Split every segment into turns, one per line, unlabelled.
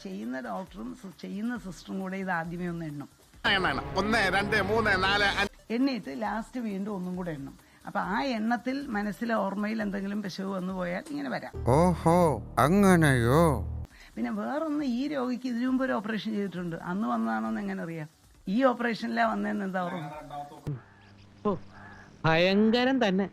ചെയ്യുന്ന ഡോക്ടറും ചെയ്യുന്ന സിസ്റ്ററും കൂടെ ഇത് ആദ്യമേ ഒന്ന് എണ്ണും.
1 2 3 4
എണ്ണിയിട്ട് ലാസ്റ്റ് വീണ്ടും ഒന്നും കൂടെ എണ്ണും. അപ്പൊ ആ എണ്ണത്തിൽ മനസ്സിലെ ഓർമ്മയിൽ എന്തെങ്കിലും പിശക് വന്നു പോയാൽ ഇങ്ങനെ വരാം.
ഓഹോ, അങ്ങനെയോ?
പിന്നെ വേറൊന്ന്, ഈ രോഗിക്ക് ഇതിനു മുമ്പ് ഒരു ഓപ്പറേഷൻ ചെയ്തിട്ടുണ്ട്. അന്ന് വന്നതാണോന്ന് എങ്ങനെ അറിയാം? ഈ ഓപ്പറേഷനിലാ വന്നതെന്ന് എന്താ ഓർമ്മ?
ഭയങ്കരം തന്നെ.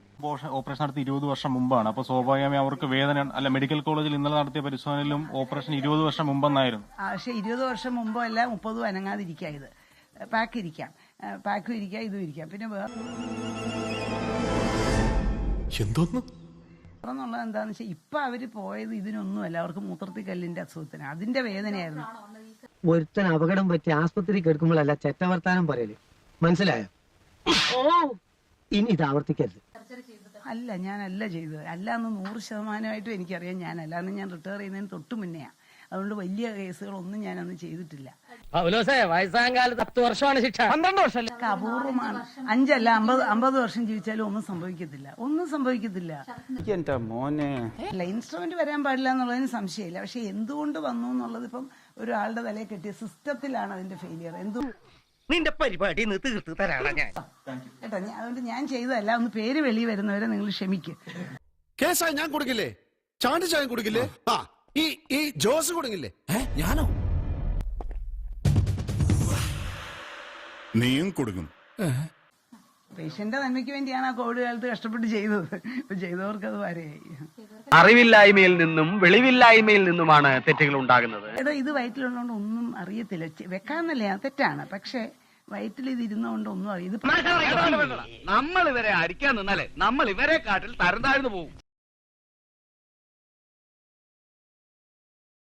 ഓപ്പറേഷൻ നടത്തി 20 വർഷം മുമ്പാണ്. അപ്പൊ സ്വാഭാവികമായി അവർക്ക് വേദന അല്ല. മെഡിക്കൽ കോളേജിൽ ഇന്നലെ നടത്തിയ പരിശോധനയിലും ഓപ്പറേഷൻ 20 വർഷം മുമ്പെന്നായിരുന്നു.
പക്ഷെ 20 വർഷം മുമ്പോ അല്ല 30 അനങ്ങാതിരിക്കാം. ഇത് പാക്കും ഇരിക്കാം, ഇതും ഇരിക്കാം. പിന്നെ വേറെന്നുള്ളത് എന്താന്ന് വെച്ചാൽ ഇപ്പൊ അവര് പോയത് ഇതിനൊന്നുമല്ല, അവർക്ക് മൂത്രത്തിൽ കല്ലിന്റെ അസുഖത്തിന് അതിന്റെ വേദനയായിരുന്നു.
ഒരുത്തൻ അപകടം പറ്റി ആസ്പത്രി കിടക്കുമ്പോഴല്ല ചെറ്റവർത്താനം പറയല്, മനസ്സിലായോ? ഇനി ഇത് ആവർത്തിക്കരുത്.
അല്ല, ഞാനല്ല ചെയ്തത്. അല്ല എന്ന് 100% എനിക്കറിയാം. ഞാനല്ല, അന്ന് ഞാൻ റിട്ടയർ ചെയ്യുന്നതിന് തൊട്ട് മുന്നെയാ. അതുകൊണ്ട് വലിയ കേസുകളൊന്നും ഞാനന്ന് ചെയ്തിട്ടില്ല.
വയസ്സാം കാലത്ത് 10 വർഷമാണ് ശിക്ഷ, 12 വർഷം
അപൂർവമാണ്. 5 അല്ല 50 വർഷം ജീവിച്ചാലും ഒന്നും സംഭവിക്കത്തില്ല. അല്ല, ഇൻസ്ട്രുമെന്റ് വരാൻ പാടില്ല എന്നുള്ളതിന് സംശയമില്ല. പക്ഷെ എന്തുകൊണ്ട് വന്നു എന്നുള്ളത് ഇപ്പം ഒരാളുടെ തലയിൽ കെട്ടിയ സിസ്റ്റത്തിലാണ് അതിന്റെ ഫെയിലിയർ.
നിന്റെ പരിപാടി തീർത്ത് തരാണ് ഞാൻ
കേട്ടോ. അതുകൊണ്ട് ഞാൻ ചെയ്തതല്ല. ഒന്ന് പേര് വെളി വരുന്നവരെ നിങ്ങൾ ക്ഷമിക്കും.
കേസായി ഞാൻ കൊടുക്കില്ലേ? ചാണ്ടി ചായം കൊടുക്കില്ലേ? ഈ ജോസ് കൊടുക്കില്ലേ? ഞാനോ? നീയും കൊടുക്കും.
പേഷ്യന്റെ നന്മയ്ക്ക് വേണ്ടിയാണ് ആ കോവിഡ് കാലത്ത് കഷ്ടപ്പെട്ട് ചെയ്തത്. ഇപ്പൊ ചെയ്തവർക്ക് അത് വരെയായി.
അറിവില്ലായ്മയിൽ നിന്നും വെളിവില്ലായ്മയിൽ നിന്നുമാണ് തെറ്റുകൾ ഉണ്ടാകുന്നത്.
എടോ, ഇത് വയറ്റിലുള്ളതുകൊണ്ട് ഒന്നും അറിയത്തില്ല. വെക്കാന്നല്ലേ, തെറ്റാണ്. പക്ഷെ വയറ്റിൽ ഇത് ഇരുന്നുകൊണ്ട് ഒന്നും അറിയാം.
നമ്മൾ ഇവരെ അടിക്കാൻ നിന്നാലേ നമ്മൾ ഇവരെ കാട്ടിൽ തരം താഴ്ന്നു പോകും.